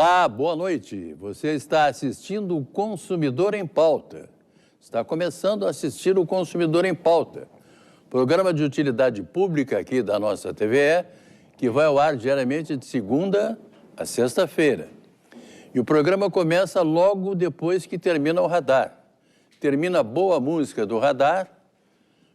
Olá, boa noite. Você está assistindo o Consumidor em Pauta. Está começando a assistir o Consumidor em Pauta, programa de utilidade pública aqui da nossa TVE, que vai ao ar diariamente de segunda a sexta-feira. E o programa começa logo depois que termina o radar. Termina a boa música do radar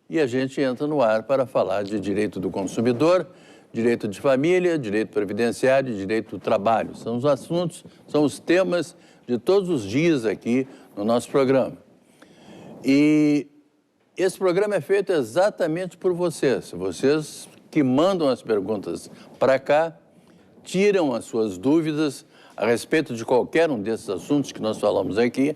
e a gente entra no ar para falar de direito do consumidor, direito de família, direito previdenciário e direito do trabalho. São os assuntos, são os temas de todos os dias aqui no nosso programa. E esse programa é feito exatamente por vocês. Vocês que mandam as perguntas para cá, tiram as suas dúvidas a respeito de qualquer um desses assuntos que nós falamos aqui.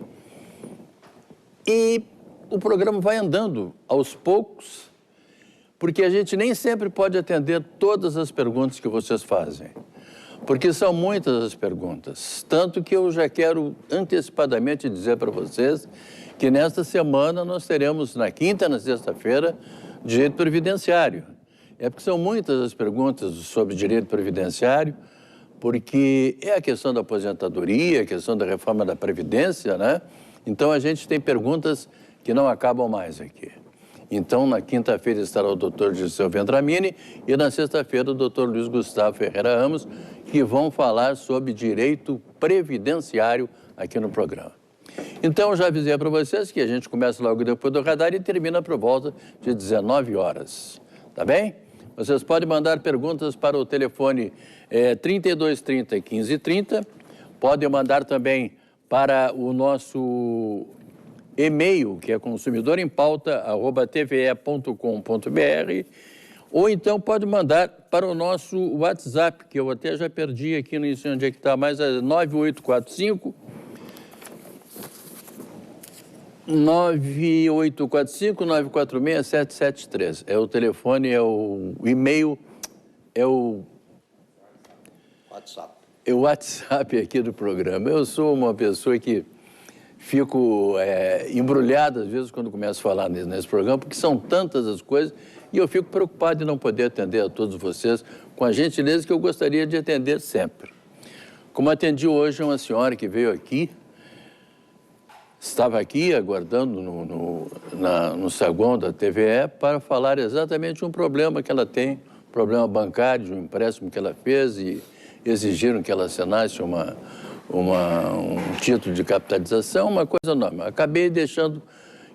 E o programa vai andando aos poucos, porque a gente nem sempre pode atender todas as perguntas que vocês fazem, porque são muitas as perguntas, tanto que eu já quero antecipadamente dizer para vocês que nesta semana nós teremos, na quinta e na sexta-feira, direito previdenciário. É porque são muitas as perguntas sobre direito previdenciário, porque é a questão da aposentadoria, a questão da reforma da Previdência, né? Então a gente tem perguntas que não acabam mais aqui. Então, na quinta-feira estará o doutor Gisel Vendramini e na sexta-feira o doutor Luiz Gustavo Ferreira Ramos, que vão falar sobre direito previdenciário aqui no programa. Então, já avisei para vocês que a gente começa logo depois do radar e termina por volta de 19 horas. Tá bem? Vocês podem mandar perguntas para o telefone 3230 1530, podem mandar também para o nosso e-mail, que é consumidorempauta@tve.com.br, ou então pode mandar para o nosso WhatsApp, que eu até já perdi aqui, não sei onde é que está, mas é 9845 946 773. É o telefone, é o e-mail, é o WhatsApp. É o WhatsApp aqui do programa. Eu sou uma pessoa que fico embrulhado às vezes quando começo a falar nesse programa, porque são tantas as coisas e eu fico preocupado de não poder atender a todos vocês com a gentileza que eu gostaria de atender sempre. Como atendi hoje uma senhora que veio aqui, estava aqui aguardando no saguão da TVE para falar exatamente um problema que ela tem, problema bancário, de um empréstimo que ela fez e exigiram que ela assinasse um título de capitalização, uma coisa normal. Acabei deixando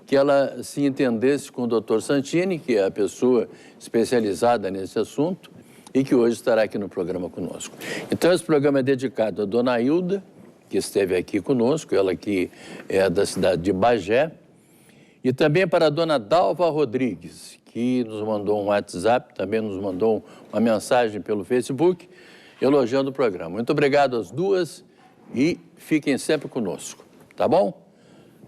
que ela se entendesse com o doutor Santini, que é a pessoa especializada nesse assunto e que hoje estará aqui no programa conosco. Então, esse programa é dedicado à dona Hilda, que esteve aqui conosco, ela que é da cidade de Bagé, e também para a dona Dalva Rodrigues, que nos mandou um WhatsApp, também nos mandou uma mensagem pelo Facebook, elogiando o programa. Muito obrigado às duas e fiquem sempre conosco, tá bom?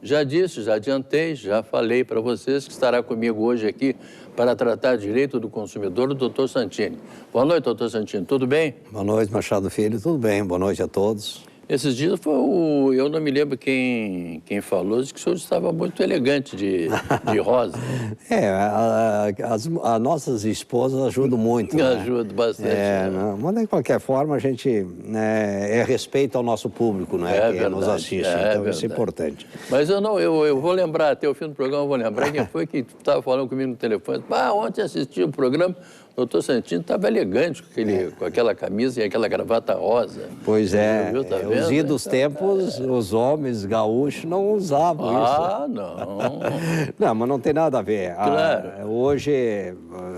Já disse, já adiantei, já falei para vocês que estará comigo hoje aqui para tratar direito do consumidor, o doutor Santini. Boa noite, doutor Santini, tudo bem? Boa noite, Machado Filho, tudo bem? Boa noite a todos. Esses dias eu não me lembro quem falou, disse que o senhor estava muito elegante de rosa. As nossas esposas ajudam muito. Ajudam bastante. Mas de qualquer forma, a gente respeito ao nosso público, né? Que verdade, nos assiste, então isso é importante. Mas eu vou lembrar, até o fim do programa eu vou lembrar quem foi que estava falando comigo no telefone. Ontem assisti o programa, o doutor Santini estava elegante com aquela camisa e aquela gravata rosa. Pois é, os idos tempos, os homens gaúchos não usavam isso. Não. Não, mas não tem nada a ver. Claro. Hoje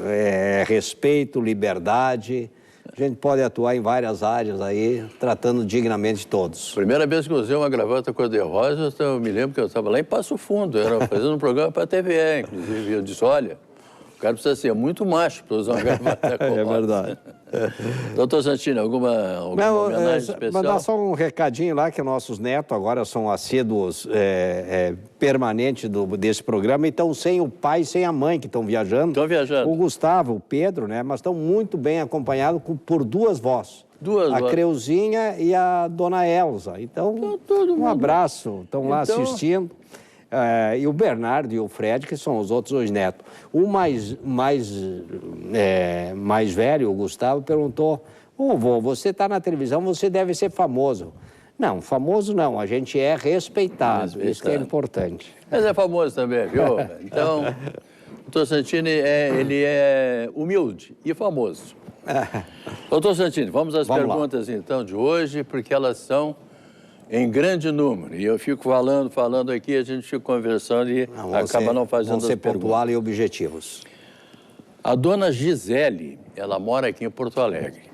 é respeito, liberdade. A gente pode atuar em várias áreas aí, tratando dignamente todos. Primeira vez que eu usei uma gravata cor-de-rosa, eu me lembro que eu estava lá em Passo Fundo, fazendo um programa para a TVE, inclusive. Eu disse, olha, o cara precisa ser muito macho para usar uma gravata cor-de-rosa. É verdade. Doutor Santini, alguma homenagem especial? Mandar só um recadinho lá, que nossos netos agora são assíduos permanentes desse programa, e estão sem o pai e sem a mãe, que estão viajando. Estão viajando. O Gustavo, o Pedro, né? Mas estão muito bem acompanhados por duas vozes. A Creuzinha e a dona Elza. Então, um abraço. Estão lá assistindo. E o Bernardo e o Fred, que são os outros dois netos. O mais velho, o Gustavo, perguntou Ô, vô, você está na televisão, você deve ser famoso. Não, famoso não, a gente é respeitado, isso que é importante. Mas é famoso também, viu? Então, o doutor Santini, ele é humilde e famoso. Doutor Santini, vamos às perguntas, então, de hoje, porque elas são em grande número. E eu fico falando aqui, a gente fica conversando e acaba não fazendo as perguntas. Vão ser pontuais e objetivos. A dona Gisele, ela mora aqui em Porto Alegre.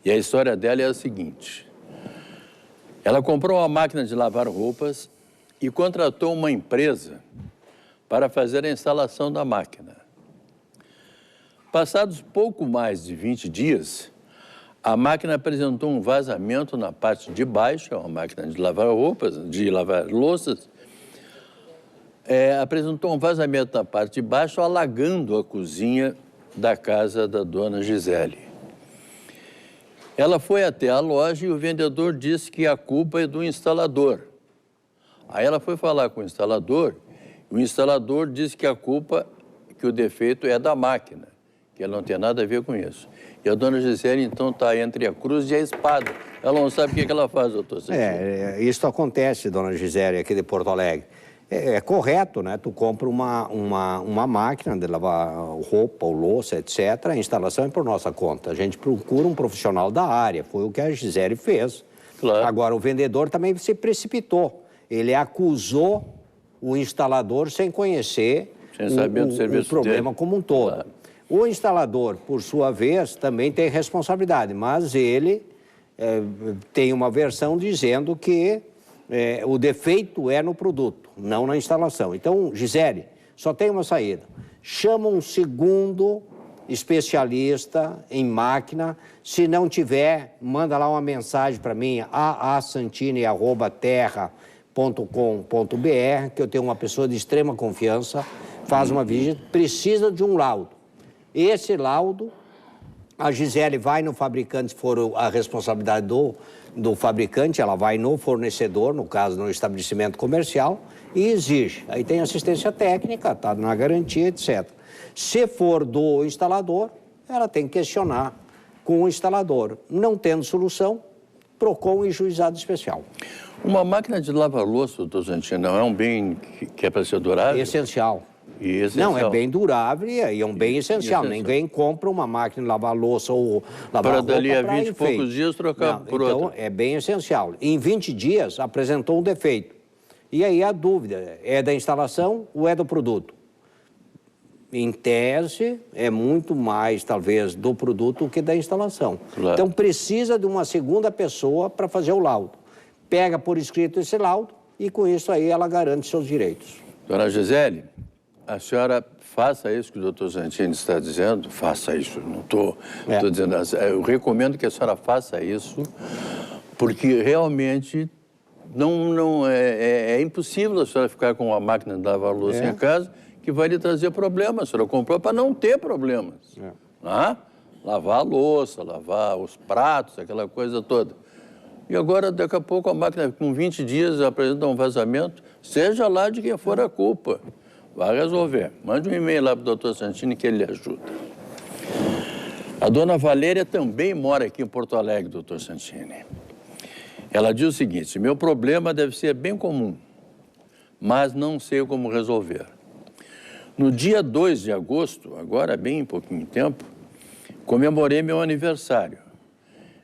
E a história dela é a seguinte. Ela comprou uma máquina de lavar roupas e contratou uma empresa para fazer a instalação da máquina. Passados pouco mais de 20 dias, a máquina apresentou um vazamento na parte de baixo, é uma máquina de lavar roupas, de lavar louças, apresentou um vazamento na parte de baixo, alagando a cozinha da casa da dona Gisele. Ela foi até a loja e o vendedor disse que a culpa é do instalador. Aí ela foi falar com o instalador disse que a culpa, que o defeito é da máquina, que ela não tem nada a ver com isso. E a dona Gisele, então, está entre a cruz e a espada. Ela não sabe o que ela faz, doutor Santini. Isso acontece, dona Gisele, aqui de Porto Alegre. É correto, né? Tu compra uma máquina de lavar roupa ou louça, etc. A instalação é por nossa conta. A gente procura um profissional da área. Foi o que a Gisele fez. Claro. Agora, o vendedor também se precipitou. Ele acusou o instalador sem conhecer o problema como um todo. Claro. O instalador, por sua vez, também tem responsabilidade, mas ele tem uma versão dizendo que o defeito é no produto, não na instalação. Então, Gisele, só tem uma saída. Chama um segundo especialista em máquina. Se não tiver, manda lá uma mensagem para mim, aasantini@terra.com.br, que eu tenho uma pessoa de extrema confiança, faz uma visita, precisa de um laudo. Esse laudo, a Gisele vai no fabricante, se for a responsabilidade do fabricante, ela vai no fornecedor, no caso, no estabelecimento comercial, e exige. Aí tem assistência técnica, está na garantia, etc. Se for do instalador, ela tem que questionar com o instalador. Não tendo solução, PROCON e juizado especial. Uma máquina de lavar louça, doutor Santini, não é um bem que é para ser durável? Essencial. Não, é bem durável e é um bem essencial. Ninguém compra uma máquina de lavar louça ou lavar roupa para dali a 20 e poucos dias trocar por outra. Então, é bem essencial. Em 20 dias, apresentou um defeito. E aí a dúvida, é da instalação ou é do produto? Em tese, é muito mais, talvez, do produto que da instalação. Claro. Então, precisa de uma segunda pessoa para fazer o laudo. Pega por escrito esse laudo e, com isso aí, ela garante seus direitos. Dona Gisele, a senhora faça isso que o doutor Santini está dizendo, faça isso, não estou dizendo assim. Eu recomendo que a senhora faça isso, porque realmente é impossível a senhora ficar com uma máquina de lavar louça em casa que vai lhe trazer problemas. A senhora comprou para não ter problemas. Lavar a louça, lavar os pratos, aquela coisa toda. E agora, daqui a pouco, a máquina, com 20 dias, apresenta um vazamento, seja lá de quem for a culpa. Vai resolver. Mande um e-mail lá para o doutor Santini que ele lhe ajuda. A dona Valéria também mora aqui em Porto Alegre, doutor Santini. Ela diz o seguinte: meu problema deve ser bem comum, mas não sei como resolver. No dia 2 de agosto, agora bem pouquinho tempo, comemorei meu aniversário.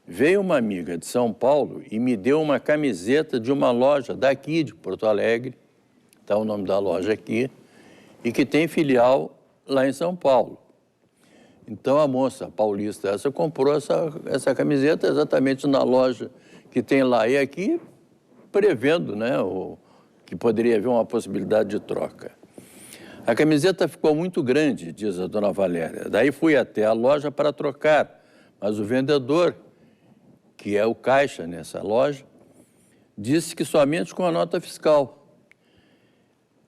Veio uma amiga de São Paulo e me deu uma camiseta de uma loja daqui de Porto Alegre, está o nome da loja aqui, e que tem filial lá em São Paulo. Então a moça paulista essa comprou essa camiseta exatamente na loja que tem lá e aqui, prevendo, né, que poderia haver uma possibilidade de troca. A camiseta ficou muito grande, diz a dona Valéria. Daí fui até a loja para trocar, mas o vendedor, que é o caixa nessa loja, disse que somente com a nota fiscal.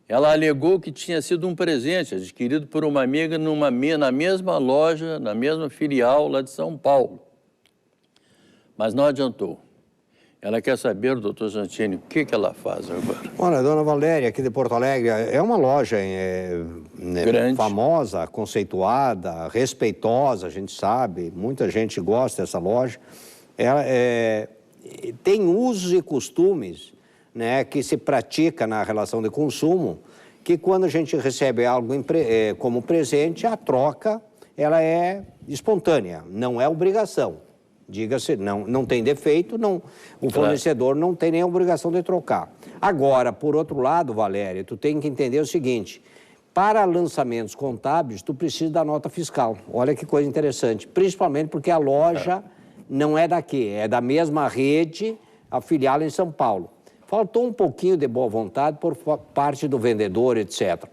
Ela alegou que tinha sido um presente adquirido por uma amiga na mesma loja, na mesma filial lá de São Paulo. Mas não adiantou. Ela quer saber, doutor Santini, o que ela faz agora? Olha, dona Valéria, aqui de Porto Alegre, é uma loja famosa, conceituada, respeitosa, a gente sabe, muita gente gosta dessa loja. Ela tem usos e costumes, né, que se pratica na relação de consumo, que quando a gente recebe algo como presente, a troca ela é espontânea, não é obrigação. Diga-se, não tem defeito, o fornecedor não tem nem a obrigação de trocar. Agora, por outro lado, Valéria, tu tem que entender o seguinte, para lançamentos contábeis, tu precisa da nota fiscal. Olha que coisa interessante, principalmente porque a loja não é daqui, é da mesma rede, afiliada em São Paulo. Faltou um pouquinho de boa vontade por parte do vendedor, etc.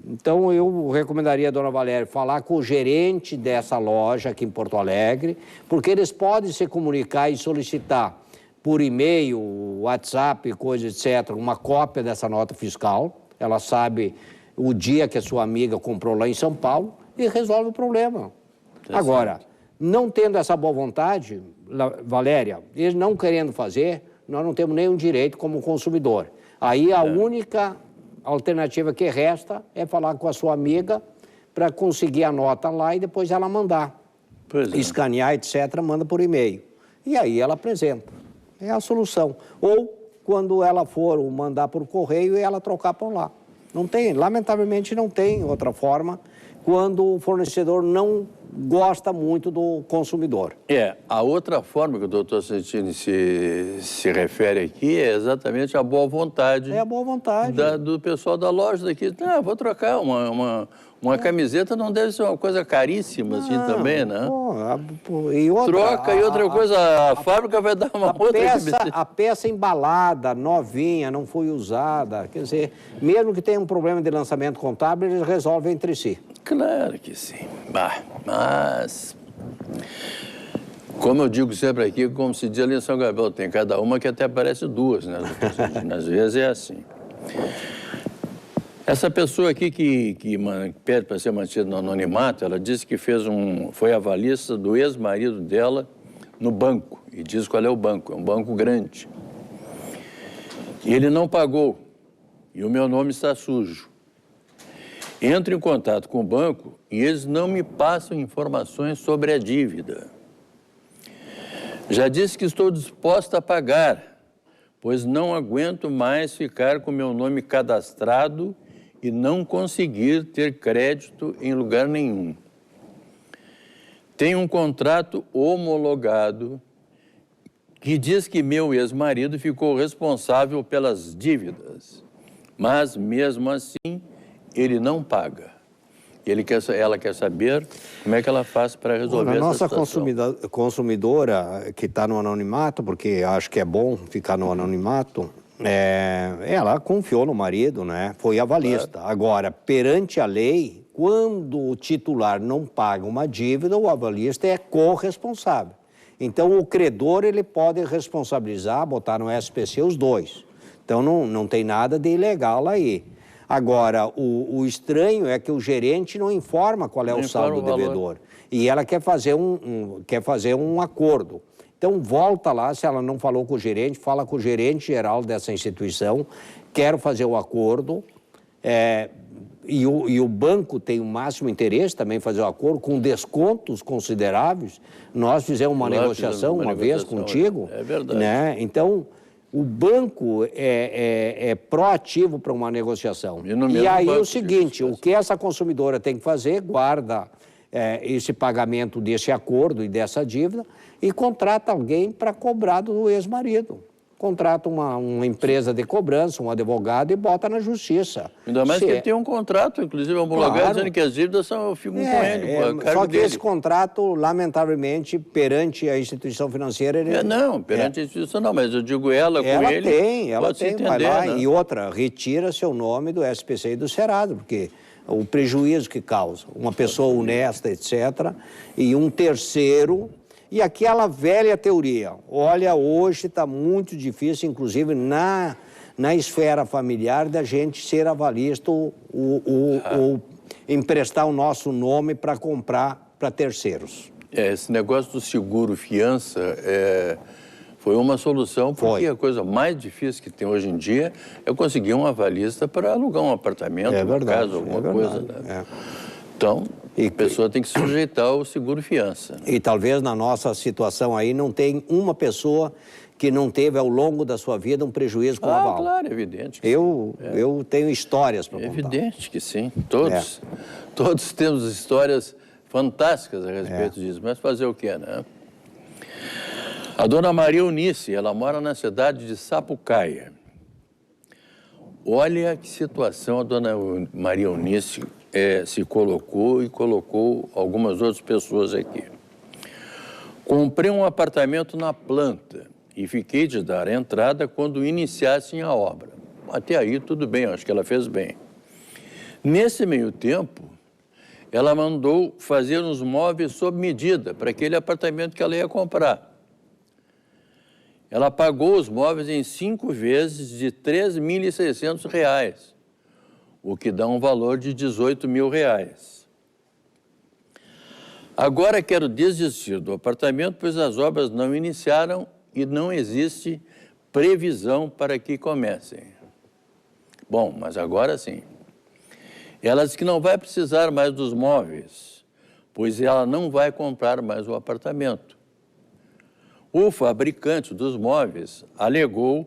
Então, eu recomendaria a dona Valéria falar com o gerente dessa loja aqui em Porto Alegre, porque eles podem se comunicar e solicitar por e-mail, WhatsApp, coisa, etc., uma cópia dessa nota fiscal. Ela sabe o dia que a sua amiga comprou lá em São Paulo e resolve o problema. Agora, não tendo essa boa vontade, Valéria, eles não querendo fazer, nós não temos nenhum direito como consumidor. Aí a única alternativa que resta é falar com a sua amiga para conseguir a nota lá e depois ela mandar. Escanear, etc., manda por e-mail. E aí ela apresenta. É a solução. Ou, quando ela for mandar por correio, ela trocar por lá. Não tem, lamentavelmente não tem outra forma quando o fornecedor não gosta muito do consumidor. A outra forma que o doutor Santini se refere aqui é exatamente a boa vontade. É a boa vontade. Do pessoal da loja daqui. Vou trocar uma camiseta, não deve ser uma coisa caríssima assim também, né? Troca e outra coisa, a fábrica vai dar uma outra camiseta. A peça embalada, novinha, não foi usada, quer dizer, mesmo que tenha um problema de lançamento contábil, eles resolvem entre si. Claro que sim. Mas, como eu digo sempre aqui, como se diz ali em São Gabriel, tem cada uma que até parece duas, né? Às vezes é assim. Essa pessoa aqui que pede para ser mantida no anonimato, ela disse que foi avalista do ex-marido dela no banco. E diz qual é o banco, é um banco grande. E ele não pagou. E o meu nome está sujo. Entro em contato com o banco e eles não me passam informações sobre a dívida. Já disse que estou disposta a pagar, pois não aguento mais ficar com meu nome cadastrado e não conseguir ter crédito em lugar nenhum. Tenho um contrato homologado que diz que meu ex-marido ficou responsável pelas dívidas, mas mesmo assim ele não paga. Ela quer saber como é que ela faz para resolver essa situação. A nossa consumidora que está no anonimato, porque acho que é bom ficar no anonimato, ela confiou no marido, né? Foi avalista. Agora, perante a lei, quando o titular não paga uma dívida, o avalista é corresponsável. Então, o credor ele pode responsabilizar, botar no SPC os dois. Então, não tem nada de ilegal aí. Agora, o estranho é que o gerente não informa qual é o saldo do devedor. E ela quer fazer um acordo. Então, volta lá, se ela não falou com o gerente, fala com o gerente geral dessa instituição, quero fazer o acordo, e o banco tem o máximo interesse também em fazer o acordo, com descontos consideráveis. Nós fizemos uma negociação uma vez contigo. É verdade. Né? Então, o banco é proativo para uma negociação. E aí o seguinte, o que essa consumidora tem que fazer, guarda esse pagamento desse acordo e dessa dívida e contrata alguém para cobrar do ex-marido. Contrata uma empresa de cobrança, um advogado e bota na justiça. Ainda mais que ele tem um contrato, inclusive homologado, dizendo que as dívidas ficam com ele. Só que esse contrato, lamentavelmente, perante a instituição financeira... Perante a instituição não, mas eu digo ela com ele... Ela tem, vai lá. Né? E outra, retira seu nome do SPC e do Serasa, porque o prejuízo que causa, uma pessoa honesta, etc., e um terceiro... E aquela velha teoria, olha, hoje está muito difícil, inclusive na esfera familiar, da gente ser avalista ou emprestar o nosso nome para comprar para terceiros. Esse negócio do seguro fiança, Foi uma solução, porque a coisa mais difícil que tem hoje em dia é conseguir um avalista para alugar um apartamento, uma casa, alguma coisa. Né? Então, a pessoa tem que se sujeitar ao seguro-fiança. E talvez na nossa situação aí não tem uma pessoa que não teve ao longo da sua vida um prejuízo com o aval. Claro, é evidente. Eu tenho histórias para contar. É evidente que sim. Todos temos histórias fantásticas a respeito disso, mas fazer o quê, né? A dona Maria Eunice, ela mora na cidade de Sapucaia. Olha que situação a dona Maria Eunice se colocou e colocou algumas outras pessoas aqui. Comprei um apartamento na planta e fiquei de dar a entrada quando iniciassem a obra. Até aí tudo bem, acho que ela fez bem. Nesse meio tempo, ela mandou fazer uns móveis sob medida para aquele apartamento que ela ia comprar. Ela pagou os móveis em 5 vezes de R$ 3.600, o que dá um valor de R$ 18.000. Agora quero desistir do apartamento, pois as obras não iniciaram e não existe previsão para que comecem. Bom, mas agora sim. Ela diz que não vai precisar mais dos móveis, pois ela não vai comprar mais o apartamento. O fabricante dos móveis alegou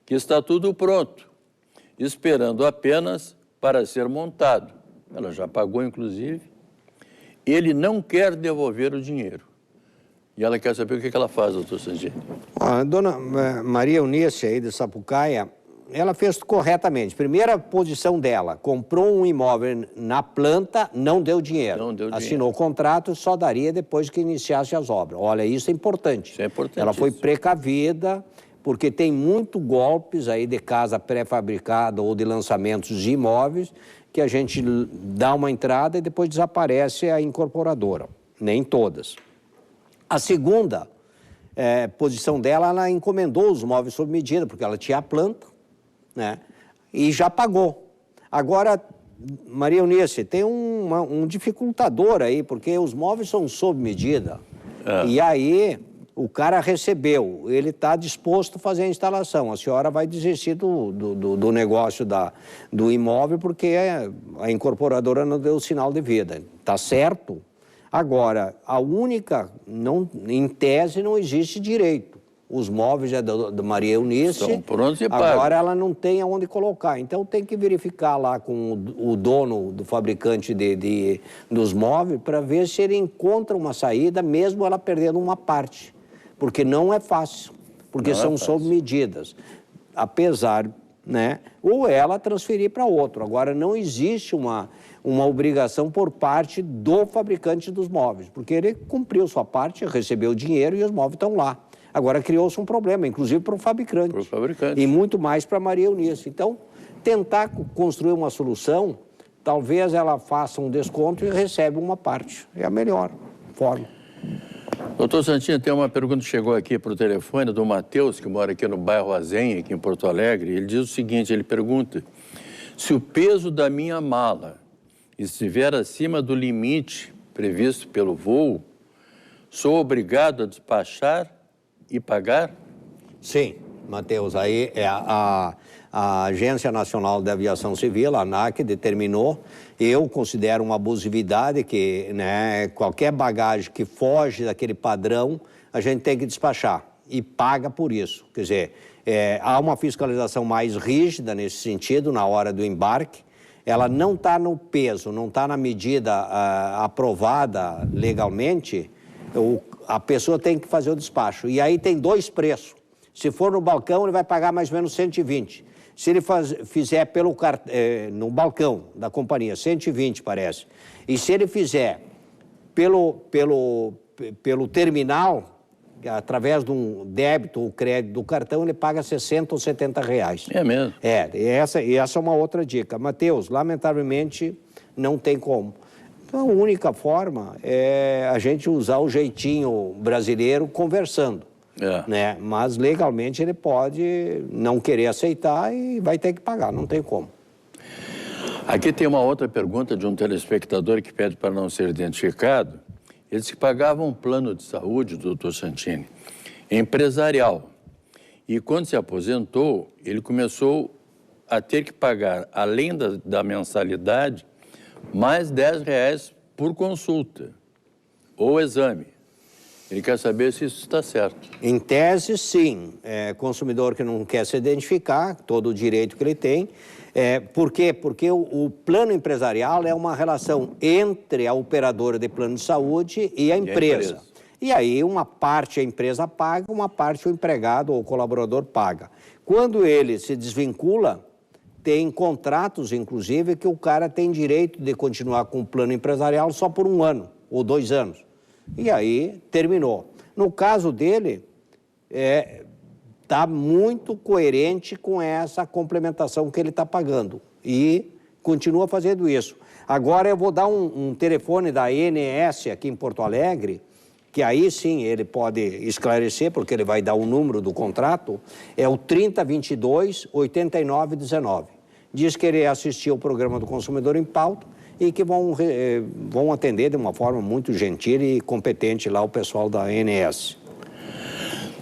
que está tudo pronto, esperando apenas para ser montado. Ela já pagou, inclusive. Ele não quer devolver o dinheiro. E ela quer saber o que ela faz, doutor Santini. A dona Maria Eunice, aí de Sapucaia, ela fez corretamente. Primeira posição dela, comprou um imóvel na planta, não deu dinheiro. Não deu dinheiro. Assinou o contrato, só daria depois que iniciasse as obras. Olha, isso é importante. Isso é importante. Ela foi precavida, porque tem muito golpes aí de casa pré-fabricada ou de lançamentos de imóveis, que a gente dá uma entrada e depois desaparece a incorporadora. Nem todas. A segunda posição dela, ela encomendou os móveis sob medida, porque ela tinha a planta, né? E já pagou. Agora, Maria Eunice, tem um dificultador aí, porque os móveis são sob medida. E aí, o cara recebeu, ele está disposto a fazer a instalação. A senhora vai desistir do negócio do imóvel, porque a incorporadora não deu o sinal de vida. Está certo? Agora, em tese, não existe direito. Os móveis da Maria Eunice, estão prontos e pagos. Agora ela não tem aonde colocar. Então tem que verificar lá com o dono do fabricante dos móveis para ver se ele encontra uma saída, mesmo ela perdendo uma parte. Porque não é fácil, porque são sob medidas. Apesar, né? Ou ela transferir para outro. Agora não existe uma obrigação por parte do fabricante dos móveis, porque ele cumpriu sua parte, recebeu o dinheiro e os móveis estão lá. Agora criou-se um problema, inclusive para o fabricante. Para o fabricante. E muito mais para a Maria Eunice. Então, tentar construir uma solução, talvez ela faça um desconto e recebe uma parte. É a melhor forma. Doutor Santini, tem uma pergunta que chegou aqui para o telefone do Matheus, que mora aqui no bairro Azenha, aqui em Porto Alegre. Ele diz o seguinte, ele pergunta: se o peso da minha mala estiver acima do limite previsto pelo voo, sou obrigado a despachar e pagar? Sim, Matheus, aí a Agência Nacional de Aviação Civil, a ANAC, determinou. Eu considero uma abusividade que, né, qualquer bagagem que foge daquele padrão, a gente tem que despachar e paga por isso. Quer dizer, há uma fiscalização mais rígida nesse sentido na hora do embarque. Ela não está no peso, não está na medida aprovada legalmente, a pessoa tem que fazer o despacho. E aí tem 2 preços. Se for no balcão, ele vai pagar mais ou menos 120. Se ele fizer no balcão da companhia, 120 parece. E se ele fizer pelo terminal, através de um débito ou crédito do cartão, ele paga 60 ou 70 reais. É mesmo? E essa é uma outra dica. Matheus, lamentavelmente, não tem como. Então, a única forma é a gente usar o jeitinho brasileiro conversando. Né? Mas, legalmente, ele pode não querer aceitar e vai ter que pagar, não tem como. Aqui tem uma outra pergunta de um telespectador que pede para não ser identificado. Ele disse que pagava um plano de saúde, doutor Santini, empresarial, E quando se aposentou, ele começou a ter que pagar, além da mensalidade, mais R$10 por consulta ou exame. Ele quer saber se isso está certo. Em tese, sim. Consumidor que não quer se identificar, todo o direito que ele tem. Por quê? Porque o plano empresarial é uma relação entre a operadora de plano de saúde e a empresa. E aí, uma parte a empresa paga, uma parte o empregado ou o colaborador paga. Quando ele se desvincula, tem contratos, inclusive, que o cara tem direito de continuar com o plano empresarial só por 1 ano ou 2 anos. E aí, terminou. No caso dele, está muito coerente com essa complementação que ele está pagando. E continua fazendo isso. Agora, eu vou dar um telefone da ANS aqui em Porto Alegre, que aí sim ele pode esclarecer, porque ele vai dar o número do contrato, é o 3022-8919. Diz que ele assistiu ao programa do Consumidor em Pauta e que vão atender de uma forma muito gentil e competente lá o pessoal da ANS.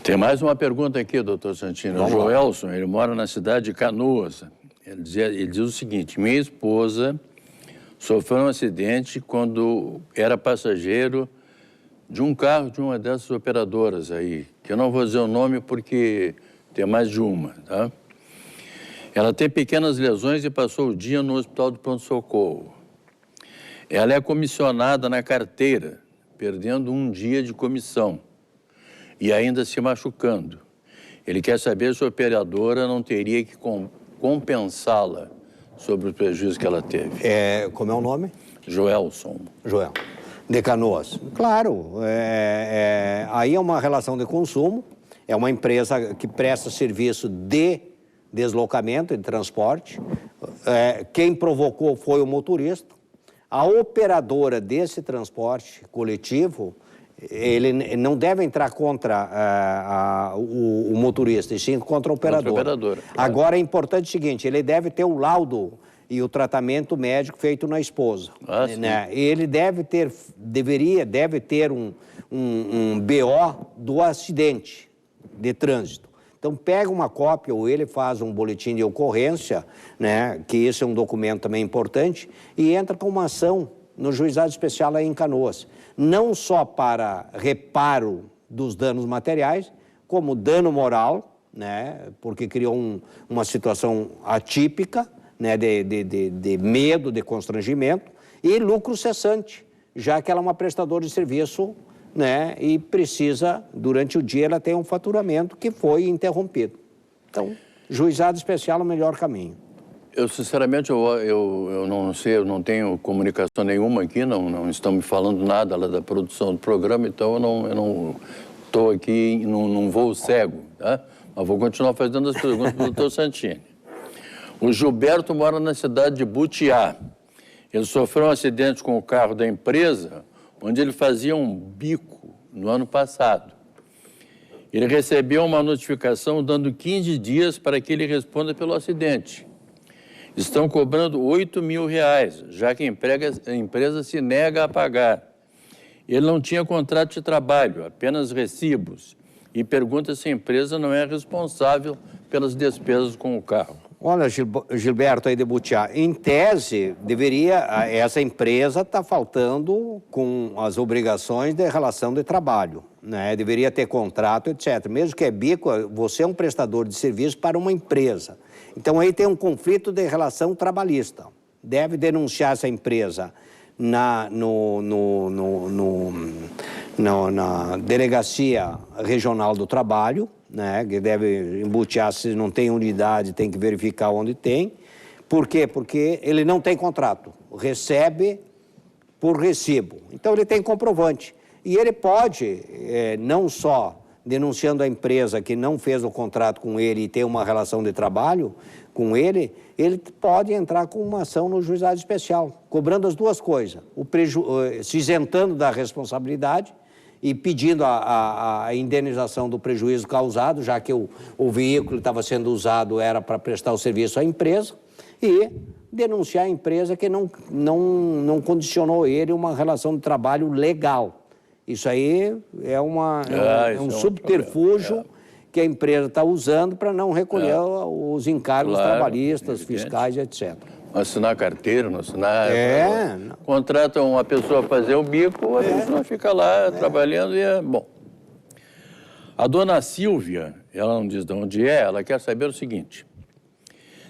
Tem mais uma pergunta aqui, doutor Santino. O Joelson, ele mora na cidade de Canoas. Ele diz o seguinte: minha esposa sofreu um acidente quando era passageiro de um carro de uma dessas operadoras aí, que eu não vou dizer o nome porque tem mais de uma, tá? Ela tem pequenas lesões e passou o dia no hospital de pronto-socorro. Ela é comissionada na carteira, perdendo 1 dia de comissão e ainda se machucando. Ele quer saber se a operadora não teria que compensá-la sobre o prejuízo que ela teve. Como é o nome? Joelson. Joel. De Canoas. Claro, aí é uma relação de consumo, é uma empresa que presta serviço de deslocamento, de transporte. Quem provocou foi o motorista. A operadora desse transporte coletivo, ele não deve entrar contra o motorista, e sim contra a operadora. Claro. Agora é importante o seguinte, ele deve ter o laudo e o tratamento médico feito na esposa. Né? Ele deve ter um BO do acidente de trânsito. Então, pega uma cópia ou ele faz um boletim de ocorrência, né, que isso é um documento também importante, e entra com uma ação no Juizado Especial aí em Canoas. Não só para reparo dos danos materiais, como dano moral, né, porque criou uma situação atípica, né, de medo, de constrangimento, e lucro cessante, já que ela é uma prestadora de serviço, né, e precisa, durante o dia, ela tem um faturamento que foi interrompido. Então, Juizado Especial é o melhor caminho. Eu, sinceramente, eu não sei, eu não tenho comunicação nenhuma aqui, não estão me falando nada lá da produção do programa, então eu não estou aqui num voo cego, tá? Mas vou continuar fazendo as perguntas para o doutor Santini. O Gilberto mora na cidade de Butiá. Ele sofreu um acidente com o carro da empresa, onde ele fazia um bico no ano passado. Ele recebeu uma notificação dando 15 dias para que ele responda pelo acidente. Estão cobrando R$8.000, já que a empresa se nega a pagar. Ele não tinha contrato de trabalho, apenas recibos, e pergunta se a empresa não é responsável pelas despesas com o carro. Olha, Gilberto aí de Butiá, em tese, essa empresa está faltando com as obrigações de relação de trabalho, né? Deveria ter contrato, etc. Mesmo que é bico, você é um prestador de serviço para uma empresa. Então, aí tem um conflito de relação trabalhista. Deve denunciar essa empresa na Delegacia Regional do Trabalho, né, que deve embutear se não tem unidade, tem que verificar onde tem. Por quê? Porque ele não tem contrato, recebe por recibo. Então, ele tem comprovante. E ele pode, não só denunciando a empresa que não fez o contrato com ele e tem uma relação de trabalho com ele pode entrar com uma ação no Juizado Especial, cobrando as duas coisas, se isentando da responsabilidade e pedindo a indenização do prejuízo causado, já que o veículo estava sendo usado era para prestar o serviço à empresa, e denunciar a empresa que não condicionou ele uma relação de trabalho legal. Isso aí é um subterfúgio que a empresa está usando para não recolher os encargos trabalhistas, fiscais, etc. Não assinar carteira, não assinar... Contratam uma pessoa para fazer o bico, a pessoa fica lá trabalhando e bom. A dona Silvia, ela não diz de onde é, ela quer saber o seguinte: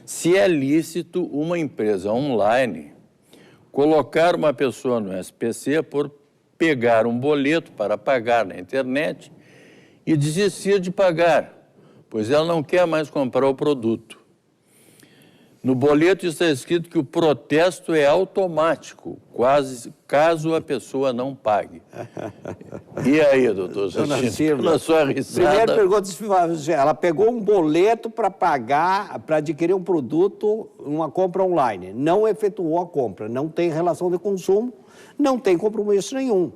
se é lícito uma empresa online colocar uma pessoa no SPC por pegar um boleto para pagar na internet e desistir de pagar, pois ela não quer mais comprar o produto. No boleto está escrito que o protesto é automático, caso a pessoa não pague. E aí, doutor Santini, na sua risada... Primeira pergunta, ela pegou um boleto para pagar, para adquirir um produto, uma compra online. Não efetuou a compra, não tem relação de consumo, não tem compromisso nenhum.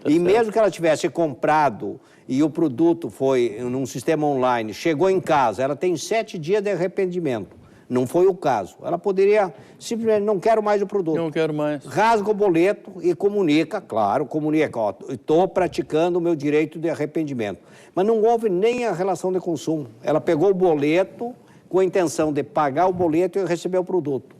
E mesmo que ela tivesse comprado e o produto foi num sistema online, chegou em casa, ela tem 7 dias de arrependimento. Não foi o caso. Ela poderia simplesmente, não quero mais o produto. Não quero mais. Rasga o boleto e comunica, claro, comunica, estou praticando o meu direito de arrependimento. Mas não houve nem a relação de consumo. Ela pegou o boleto com a intenção de pagar o boleto e receber o produto.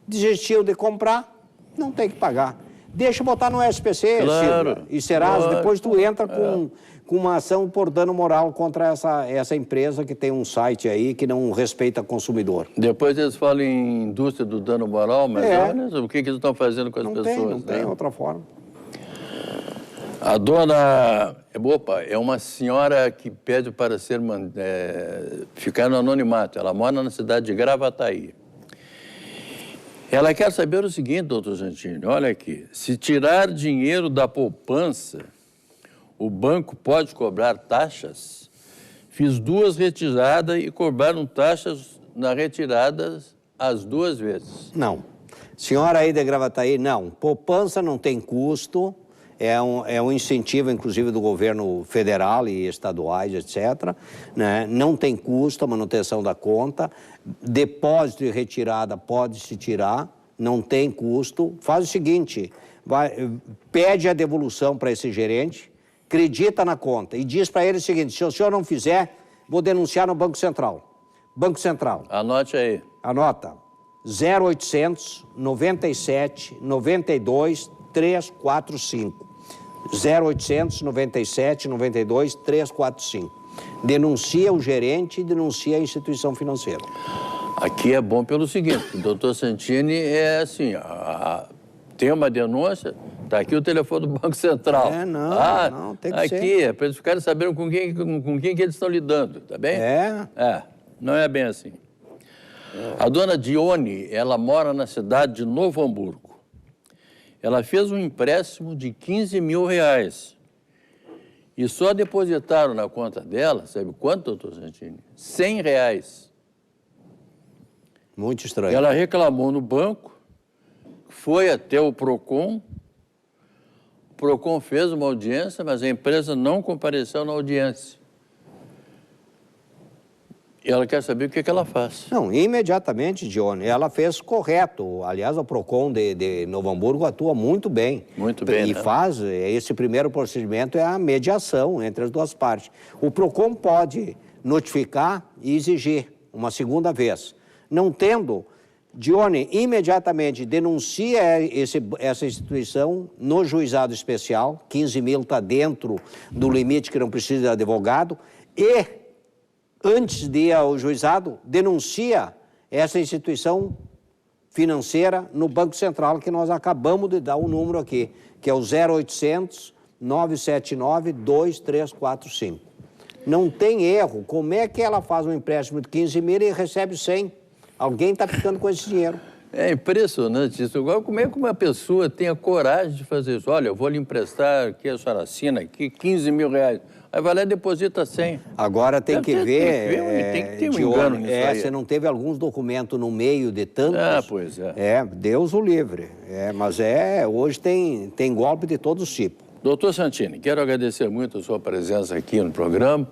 Desistiu de comprar, não tem que pagar. Deixa botar no SPC, claro, e Serasa, depois tu entra com uma ação por dano moral contra essa empresa que tem um site aí que não respeita o consumidor. Depois eles falam em indústria do dano moral, mas olha o que eles estão fazendo com as pessoas. Não tem outra forma. A dona... Opa, é uma senhora que pede para ficar no anonimato. Ela mora na cidade de Gravataí. Ela quer saber o seguinte, doutor Santini, olha aqui, se tirar dinheiro da poupança, o banco pode cobrar taxas? Fiz 2 retiradas e cobraram taxas na retirada as 2 vezes. Não. Senhora aí de Gravataí, não. Poupança não tem custo, é um incentivo, inclusive, do governo federal e estaduais, etc. Né? Não tem custo a manutenção da conta. Depósito e retirada pode-se tirar, não tem custo. Faz o seguinte, pede a devolução para esse gerente, acredita na conta e diz para ele o seguinte: se o senhor não fizer, vou denunciar no Banco Central. Banco Central. Anote aí. Anota. 0800 97 92 345. 0800 97 92 345. Denuncia o gerente e denuncia a instituição financeira. Aqui é bom pelo seguinte, o doutor Santini é assim, tem uma denúncia, está aqui o telefone do Banco Central. Não, tem que ser. Aqui, é para eles ficarem sabendo com quem que eles estão lidando, tá bem? Não é bem assim. A dona Dione, ela mora na cidade de Novo Hamburgo. Ela fez um empréstimo de R$15.000 e só depositaram na conta dela, sabe quanto, doutor Santini? R$100. Muito estranho. Ela reclamou no banco, foi até o PROCON fez uma audiência, mas a empresa não compareceu na audiência. E ela quer saber o que ela faz. Não, imediatamente, Dione, ela fez correto. Aliás, o PROCON de Novo Hamburgo atua muito bem. Muito bem, E faz, esse primeiro procedimento é a mediação entre as duas partes. O PROCON pode notificar e exigir uma segunda vez. Não tendo, Dione, imediatamente denuncia essa instituição no juizado especial, 15 mil está dentro do limite que não precisa de advogado, e, antes de ir ao juizado, denuncia essa instituição financeira no Banco Central, que nós acabamos de dar o número aqui, que é o 0800 979 2345. Não tem erro. Como é que ela faz um empréstimo de 15 mil e recebe 100? Alguém está ficando com esse dinheiro. É impressionante isso. Agora, como é que uma pessoa tem a coragem de fazer isso? Olha, eu vou lhe emprestar aqui, a senhora assina aqui, R$15.000. Aí vai lá e deposita 100. Agora tem que ver... Tem que ter um engano nisso aí. Você não teve alguns documentos no meio de tantos? Pois é. Deus o livre. Mas hoje tem golpe de todos os tipos. Doutor Santini, quero agradecer muito a sua presença aqui no programa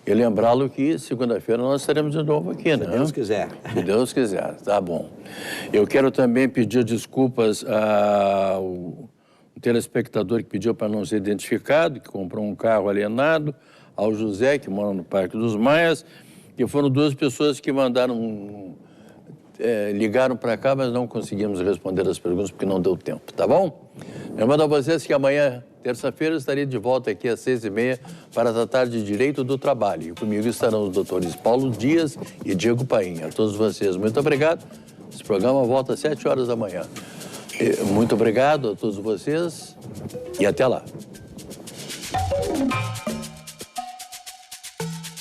e lembrá-lo que segunda-feira nós estaremos de novo aqui, né? Se Deus quiser. Se Deus quiser, tá bom. Eu quero também pedir desculpas ao telespectador que pediu para não ser identificado, que comprou um carro alienado, ao José, que mora no Parque dos Maias, que foram duas pessoas que ligaram para cá, mas não conseguimos responder as perguntas porque não deu tempo, tá bom? Lembrando a vocês que amanhã, terça-feira, estarei de volta aqui às 6h30 para tratar de Direito do Trabalho. E comigo estarão os doutores Paulo Dias e Diego Painha. A todos vocês, muito obrigado. Esse programa volta às 7 horas da manhã. Muito obrigado a todos vocês e até lá.